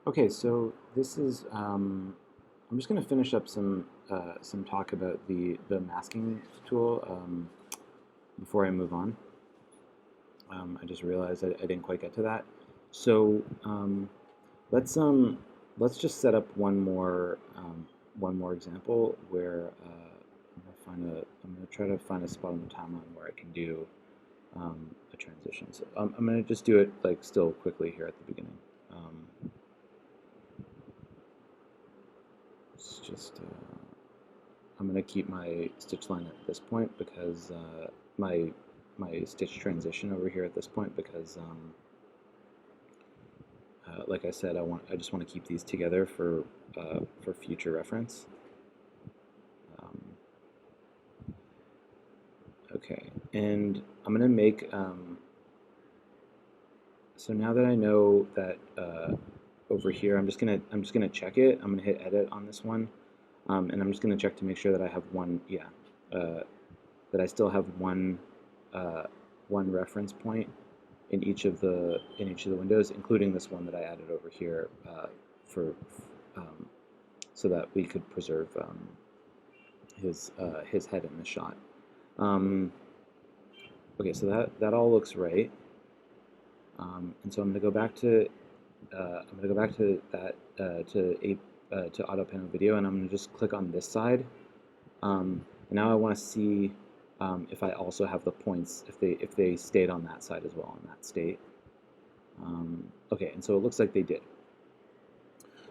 Okay, so this is I'm just going to finish up some talk about the masking tool before I move on. I just realized I didn't quite get to that. So let's um, let's just set up one more example where I'm going to try to find a spot on the timeline where I can do a transition. So I'm going to just do it like still quickly here at the beginning. It's just I'm going to keep my stitch line at this point because my stitch transition over here at this point because like I said, I just want to keep these together for future reference. Um, okay, and I'm going to make so now that I know that over here, I'm just gonna check it. I'm gonna hit edit on this one, and I'm just gonna check to make sure that I have one. Yeah, that I still have one reference point in each of the windows, including this one that I added over here for so that we could preserve his head in the shot. Okay, so that all looks right, and so I'm gonna go back to that to Autopano Video, and I'm gonna just click on this side. And now I want to see if I also have the points if they stayed on that side as well in that state. Okay, and so it looks like they did.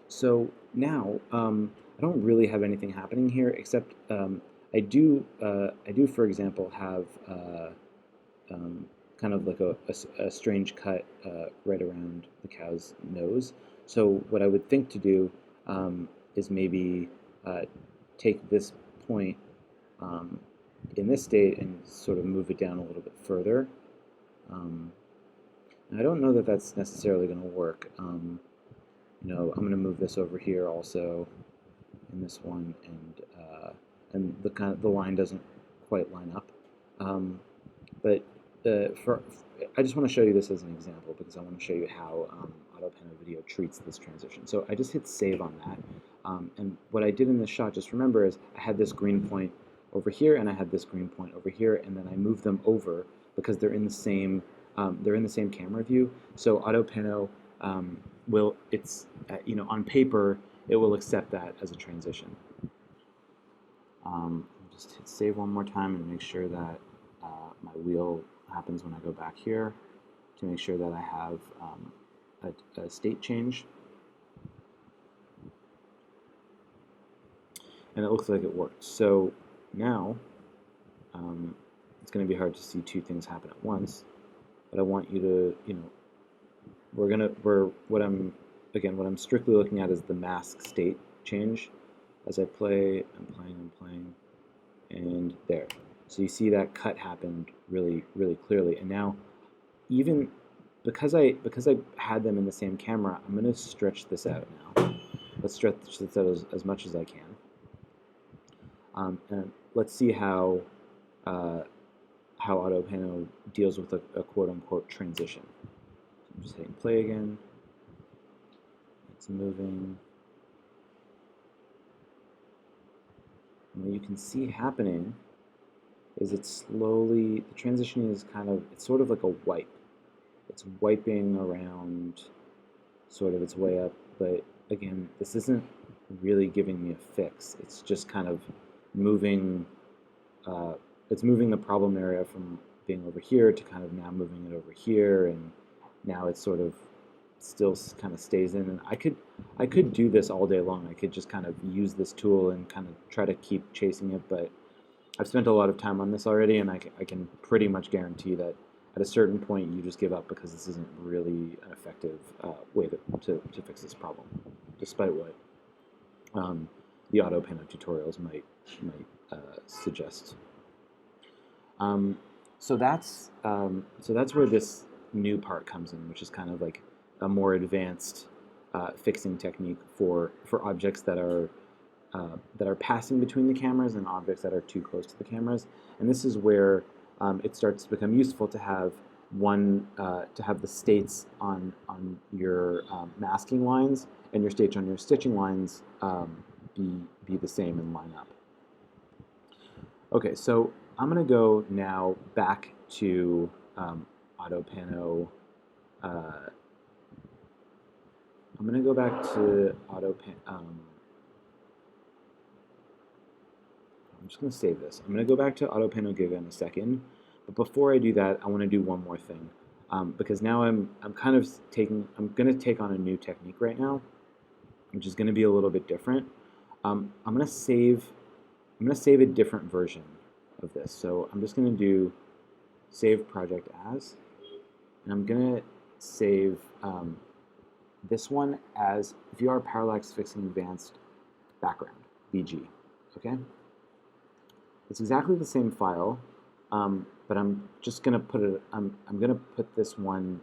So now I don't really have anything happening here except I do for example have kind of like a strange cut right around the cow's nose. So what I would think to do is maybe take this point in this state and sort of move it down a little bit further. I don't know that that's necessarily going to work. You know, I'm going to move this over here also in this one, and the line doesn't quite line up. But I just want to show you this as an example because I want to show you how Autopano Video treats this transition. So I just hit save on that, and what I did in this shot, just remember, is I had this green point over here and I had this green point over here, and then I moved them over because they're in the same camera view. So Autopano will you know, on paper it will accept that as a transition. Just hit save one more time and make sure that my wheel happens when I go back here to make sure that I have a state change. And it looks like it worked. So now it's going to be hard to see two things happen at once, but I want you to, you know, what I'm strictly looking at is the mask state change. As I play, I'm playing, and there. So you see that cut happened really, really clearly. And now, even because I had them in the same camera, I'm going to stretch this out now. Let's stretch this out as much as I can. And let's see how Autopano deals with a quote-unquote transition. So I'm just hitting play again. It's moving. And what you can see happening is it's slowly, the transition is it's sort of like a wipe. It's wiping around sort of its way up, but again, this isn't really giving me a fix. It's just kind of moving, it's moving the problem area from being over here to kind of now moving it over here, and now it's sort of still kind of stays in. And I could do this all day long. I could just kind of use this tool and kind of try to keep chasing it, but I've spent a lot of time on this already, and I can pretty much guarantee that at a certain point you just give up because this isn't really an effective way to fix this problem, despite what the Autopano tutorials might suggest. So that's where this new part comes in, which is kind of like a more advanced fixing technique for objects that are passing between the cameras and objects that are too close to the cameras. And this is where it starts to become useful to have the states on your masking lines and your stage on your stitching lines be the same and line up. Okay, so I'm going to go now back to Autopano. I'm going to go back to I'm just going to save this. I'm going to go back to Autopano Giga in a second, but before I do that, I want to do one more thing, because now I'm going to take on a new technique right now, which is going to be a little bit different. I'm going to save a different version of this. So I'm just going to do save project as, and I'm going to save this one as VR Parallax Fixing Advanced Background, BG, okay? It's exactly the same file, but I'm just going to put it, I'm going to put this one,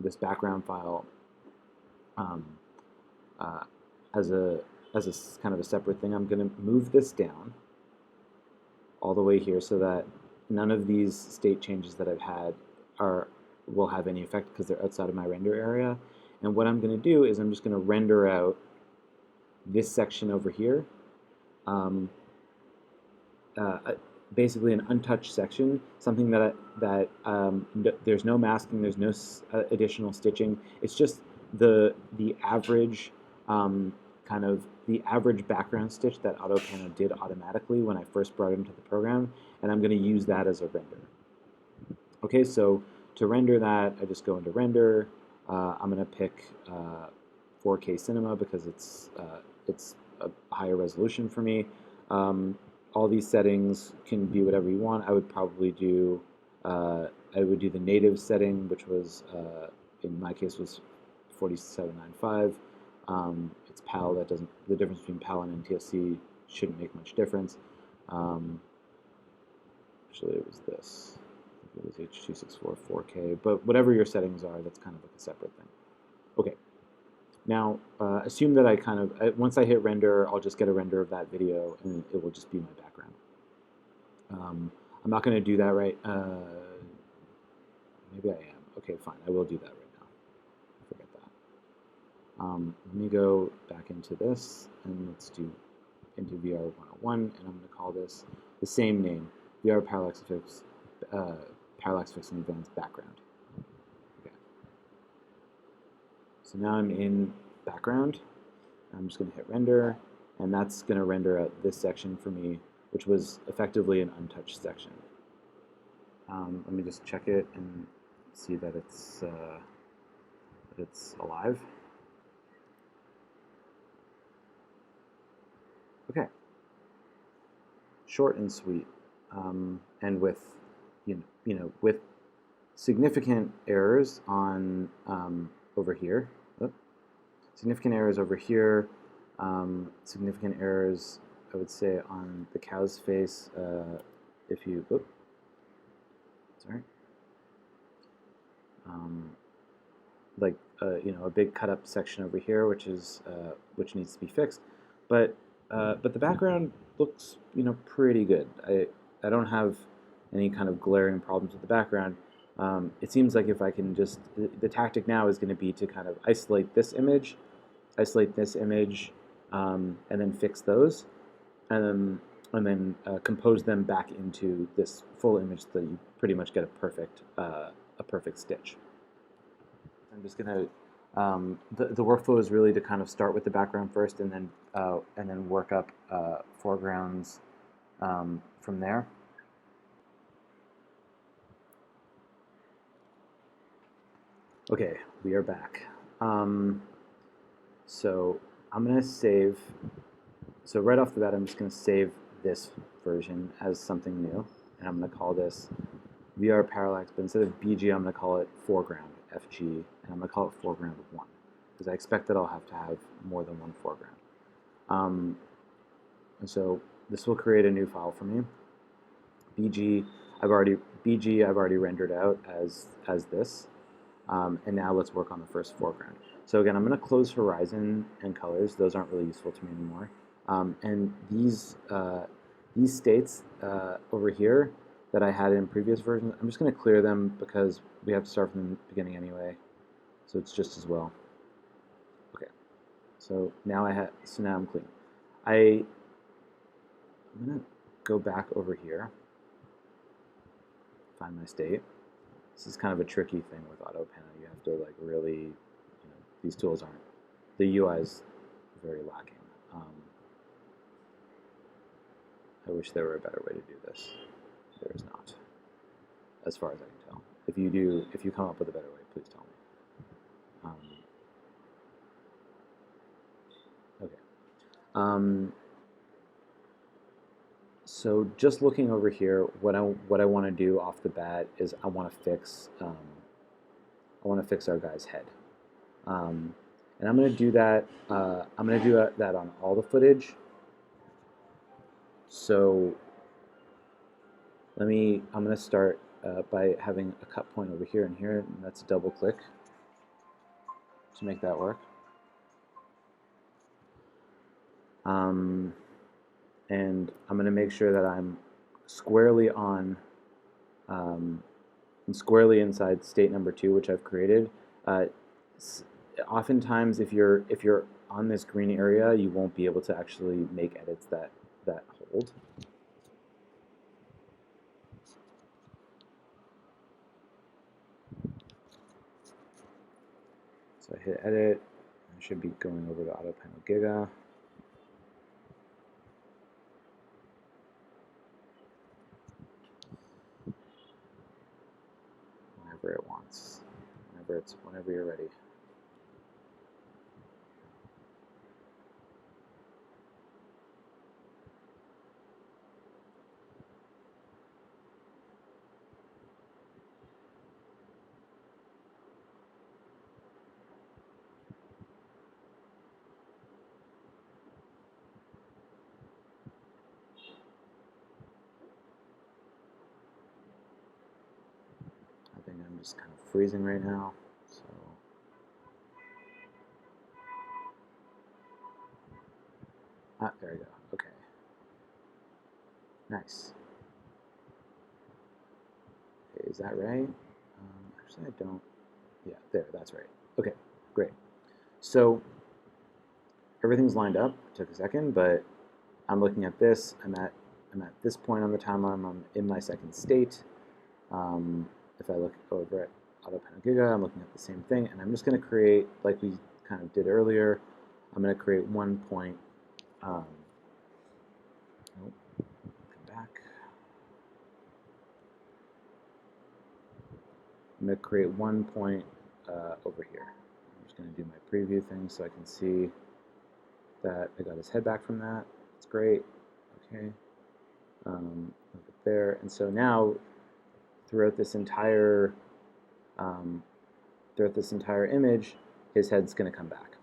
this background file as a kind of a separate thing. I'm going to move this down all the way here so that none of these state changes that I've had will have any effect because they're outside of my render area. And what I'm going to do is I'm just going to render out this section over here, basically an untouched section, something that there's no masking, there's no additional stitching. It's just the average kind of the average background stitch that Autopano did automatically when I first brought it into the program, and I'm going to use that as a render. Okay, so to render that, I just go into render. I'm going to pick 4K Cinema because it's a higher resolution for me. All these settings can be whatever you want. I would probably do the native setting, which was in my case was 4795. It's PAL. That doesn't. The difference between PAL and NTSC shouldn't make much difference. Actually, it was this. It was H.264 4K. But whatever your settings are, that's kind of like a separate thing. Okay. Now, assume that once I hit render, I'll just get a render of that video, and it will just be my background. I'm not going to do that right. Maybe I am. Okay, fine. I will do that right now. Forget that. Let me go back into this, and let's do into VR 101, and I'm going to call this the same name, VR Parallax Fixing Advanced Background. Okay. So now I'm in background. I'm just going to hit render, and that's going to render out this section for me, which was effectively an untouched section. Let me just check it and see that it's alive. Okay. Short and sweet, and with with significant errors on over here. Significant errors over here. Significant errors, I would say, on the cow's face. If you, sorry. Like a big cut up section over here, which needs to be fixed, but the background looks pretty good. I don't have any kind of glaring problems with the background. It seems like if I can just, the tactic now is going to be to kind of isolate this image, and then fix those, and then compose them back into this full image so that you pretty much get a perfect stitch. I'm just going to, the workflow is really to kind of start with the background first and then work up foregrounds from there. Okay, we are back. So I'm going to save, so right off the bat I'm just going to save this version as something new, and I'm going to call this VR Parallax, but instead of BG I'm going to call it foreground, FG, and I'm going to call it foreground 1, because I expect that I'll have to have more than one foreground. And so this will create a new file for me. BG I've already rendered out as this. And now let's work on the first foreground. So again, I'm going to close horizon and colors. Those aren't really useful to me anymore. And these states over here that I had in previous versions, I'm just going to clear them because we have to start from the beginning anyway. So it's just as well. Okay. So now now I'm clean. I'm gonna go back over here, find my state. This is kind of a tricky thing with Autopano. You have to like really, these tools aren't, the UI is very lacking. I wish there were a better way to do this. There is not, as far as I can tell. If you come up with a better way, please tell me. Okay. So just looking over here, what I want to do off the bat is I want to fix our guy's head, and I'm going to do that. I'm going to do that on all the footage. So I'm going to start by having a cut point over here and here, and that's a double click to make that work. And I'm going to make sure that I'm squarely on, squarely inside state number 2, which I've created. Oftentimes, if you're on this green area, you won't be able to actually make edits that hold. So I hit edit. I should be going over to Autopano Giga. Whenever it wants, whenever you're ready. I think I'm just kind of freezing right now, so. There we go. Okay. Nice. Okay, is that right? Actually, I don't. Yeah, there. That's right. Okay, great. So everything's lined up. It took a second, but I'm looking at this. I'm at this point on the timeline. I'm in my second state. If I look over at Autopano Giga, I'm looking at the same thing, and I'm just going to create, like we kind of did earlier, I'm going to create one point. Nope, come back. I'm going to create one point over here. I'm just going to do my preview thing so I can see that I got his head back from that. That's great. Okay. Look up there. And so now, throughout this entire image, his head's going to come back.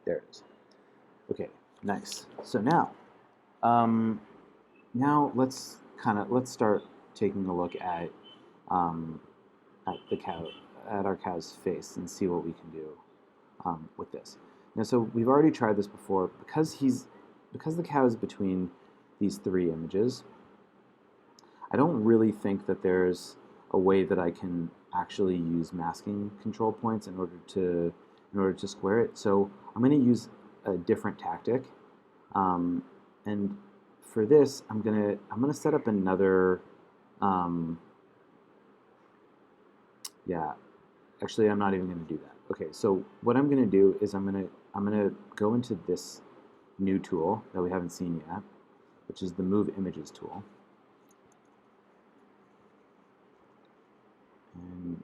There it is. Okay, nice. So now, let's start taking a look at our cow's face and see what we can do with this. Now, so we've already tried this before because the cow is between these 3 images. I don't really think that there's a way that I can actually use masking control points in order to square it. So I'm going to use a different tactic, and for this I'm gonna set up another. Yeah, actually I'm not even going to do that. Okay, so what I'm going to do is I'm going to go into this new tool that we haven't seen yet, which is the Move Images tool. And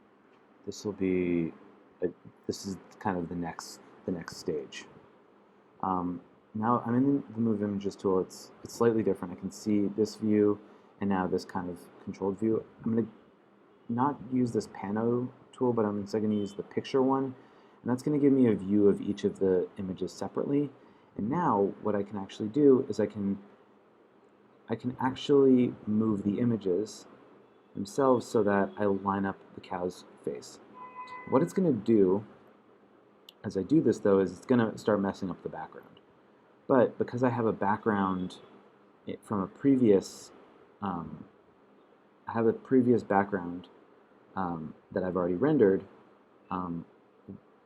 this is kind of the next stage. Now I'm in the Move Images tool. It's slightly different. I can see this view and now this kind of controlled view. I'm going to not use this Pano tool, but I'm instead going to use the picture one, and that's going to give me a view of each of the images separately. And now what I can actually do is I can actually move the images themselves so that I line up the cow's face. What it's going to do as I do this, though, is it's going to start messing up the background. But because I have a background from a previous, I have a previous background that I've already rendered,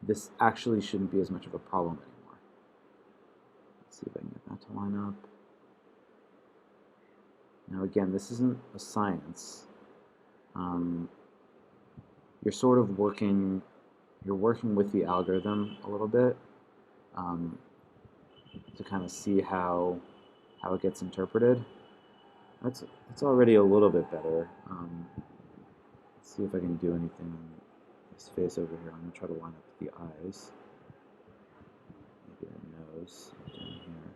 this actually shouldn't be as much of a problem anymore. Let's see if I can get that to line up. Now again, this isn't a science. You're sort of working with the algorithm a little bit to kind of see how it gets interpreted. That's already a little bit better. Let's see if I can do anything on this face over here. I'm going to try to line up the eyes. Maybe the nose down here.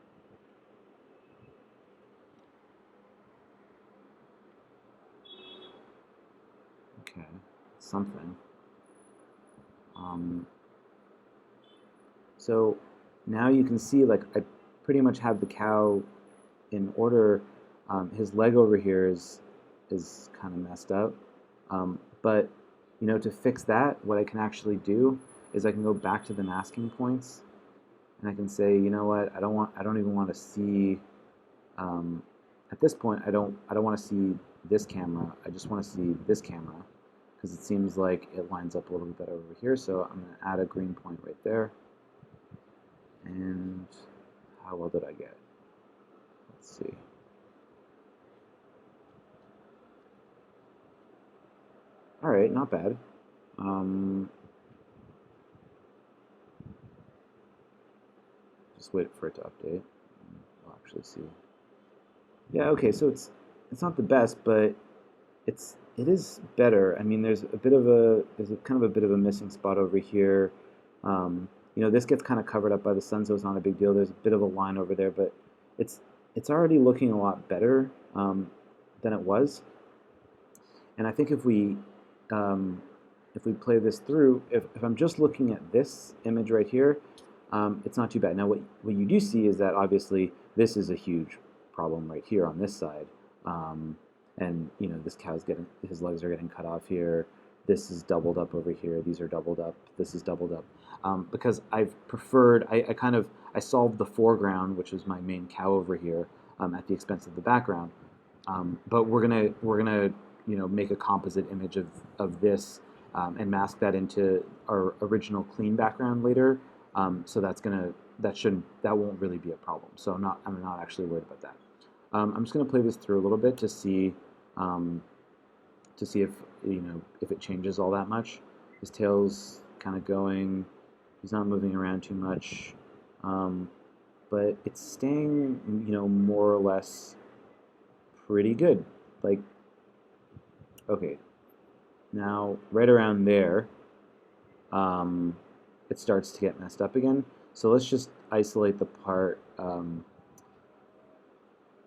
Okay, something. So now you can see, like, I pretty much have the cow in order. His leg over here is kind of messed up. But you know, to fix that, what I can actually do is I can go back to the masking points, and I can say, you know what, I don't even want to see. At this point, I don't want to see this camera. I just want to see this camera because it seems like it lines up a little bit better over here. So I'm going to add a green point right there. And how well did I get? Let's see. All right, not bad. Just wait for it to update. We'll actually see. Yeah, okay, so it's not the best, but it is better. I mean, there's kind of a bit of a missing spot over here. You know, this gets kind of covered up by the sun, so it's not a big deal. There's a bit of a line over there, but it's already looking a lot better than it was. And I think if we play this through, if I'm just looking at this image right here, it's not too bad. Now, what you do see is that obviously this is a huge problem right here on this side. And you know, this cow's his legs are getting cut off here. This is doubled up over here. These are doubled up. This is doubled up. Because I've preferred, I solved the foreground, which is my main cow over here, at the expense of the background. But we're gonna you know, make a composite image of this and mask that into our original clean background later. So that won't really be a problem. So I'm not actually worried about that. I'm just gonna play this through a little bit to see if, you know, if it changes all that much. His tail's kind of going. He's not moving around too much, but it's staying, you know, more or less pretty good. Like, okay, now right around there, it starts to get messed up again. So let's just isolate the part.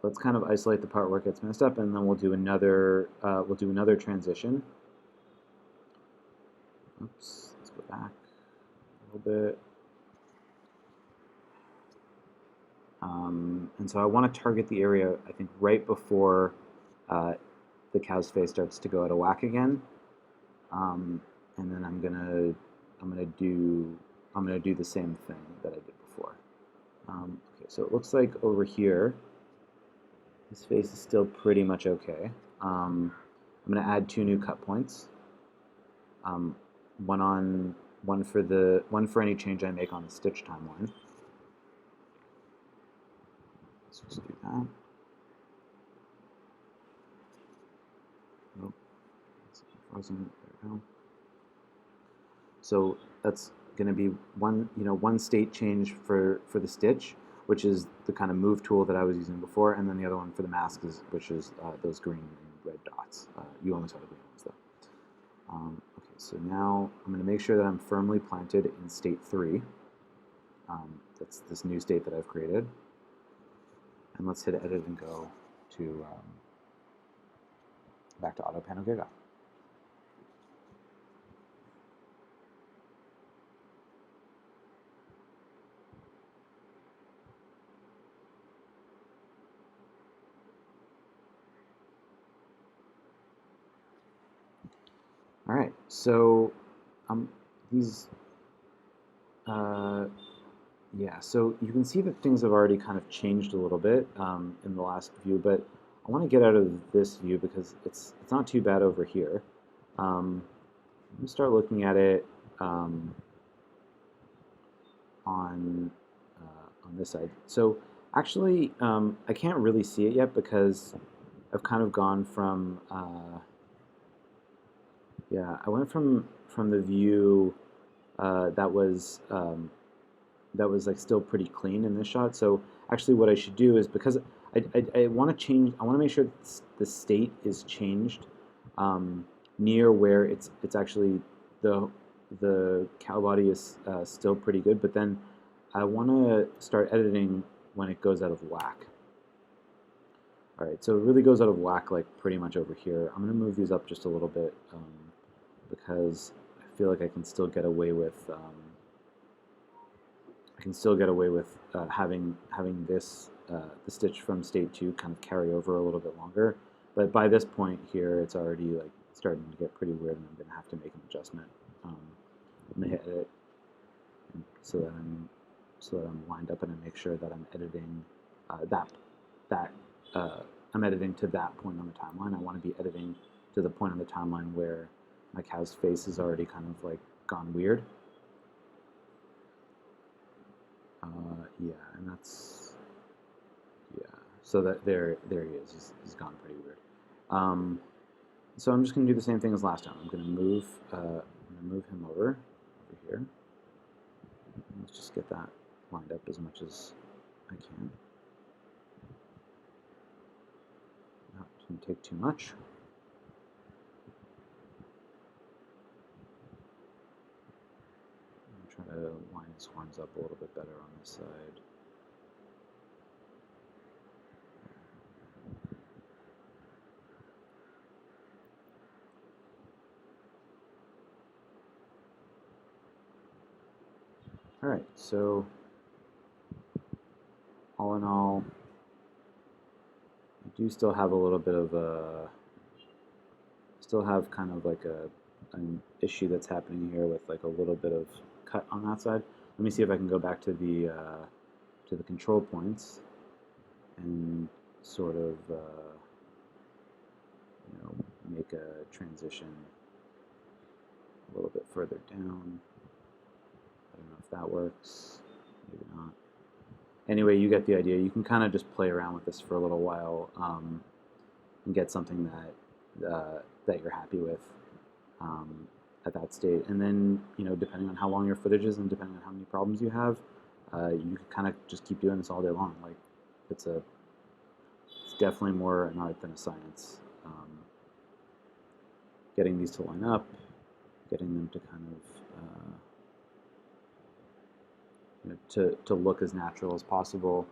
Let's kind of isolate the part where it gets messed up, and then we'll do another transition. Oops, let's go back a little bit. And so I want to target the area, I think, right before the cow's face starts to go out of whack again. And then I'm gonna do the same thing that I did before. Okay, so it looks like over here, his face is still pretty much okay. I'm going to add 2 new cut points. One for any change I make on the stitch timeline. Let's just do that. Nope, it's frozen. There we go. So that's going to be one state change for the stitch, which is the kind of move tool that I was using before, and then the other one for the mask which is those green and red dots. You only saw the green ones though. Okay, so now I'm going to make sure that I'm firmly planted in state 3. That's this new state that I've created. And let's hit edit and go to back to Autopano Giga. All right, so yeah, so you can see that things have already kind of changed a little bit in the last view, but I want to get out of this view because it's not too bad over here. Let me start looking at it. on this side. So actually, I can't really see it yet because I've kind of gone from yeah, I went from the view that was like still pretty clean in this shot. So actually, what I should do is because I want to change, I want to make sure the state is changed near where it's actually the the cow body is still pretty good, but then I want to start editing when it goes out of whack. All right, so it really goes out of whack like pretty much over here. I'm going to move these up just a little bit because I feel like I can still get away with having this the stitch from state 2 kind of carry over a little bit longer. But by this point here, it's already like starting to get pretty weird, and I'm going to have to make an adjustment. I'm going to hit edit so that I'm lined up, and I make sure that I'm editing that I'm editing to that point on the timeline. I want to be editing to the point on the timeline where my cow's face is already kind of like gone weird. Yeah, and that's, yeah. So that there he is. He's gone pretty weird. So I'm just going to do the same thing as last time. I'm going to move him over here. Let's just get that lined up as much as I can. Not to take too much. I'm try to line his horns up a little bit better on this side. All right, so all in all, I do still have a little bit of a, still have kind of like an issue that's happening here with like a little bit of cut on that side. Let me see if I can go back to the control points and sort of you know, make a transition a little bit further down. I don't know if that works. Maybe not. Anyway, you get the idea. You can kind of just play around with this for a little while and get something that you're happy with at that state. And then, you know, depending on how long your footage is and depending on how many problems you have, you can kind of just keep doing this all day long. Like, it's definitely more an art than a science. Getting these to line up, getting them to kind of you know, to look as natural as possible.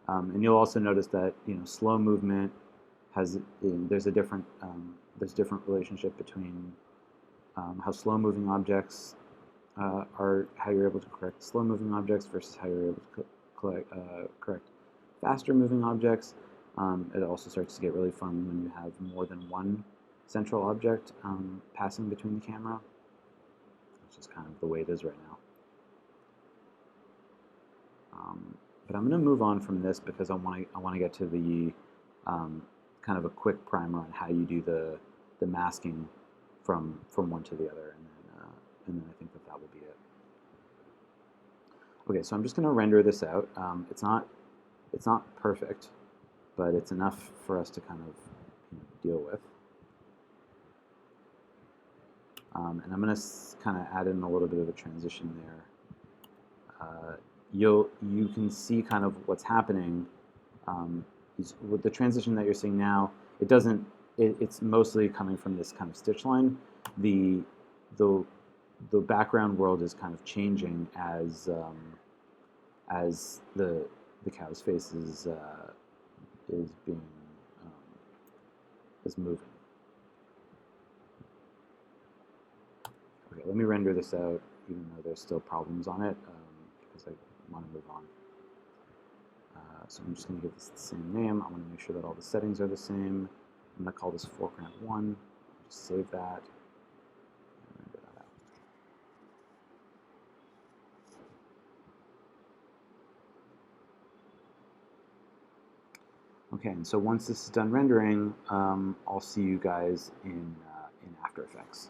And you'll also notice that, you know, slow movement has, there's a different relationship between how slow moving objects are, how you're able to correct slow moving objects versus how you're able to correct faster moving objects. It also starts to get really fun when you have more than one central object passing between the camera. It's just kind of the way it is right now. But I'm going to move on from this because I want to get to the kind of a quick primer on how you do the masking from one to the other, and then I think that will be it. Okay, so I'm just going to render this out. It's not perfect, but it's enough for us to kind of, you know, deal with. And I'm going to kind of add in a little bit of a transition there. You can see kind of what's happening with the transition that you're seeing now. It doesn't. It's mostly coming from this kind of stitch line. The background world is kind of changing as the cow's face is being is moving. Okay, let me render this out, even though there's still problems on it, because I want to move on. So I'm just going to give this the same name. I want to make sure that all the settings are the same. I'm going to call this foreground 1. Just save that. And render that out. Okay, and so once this is done rendering, I'll see you guys in After Effects.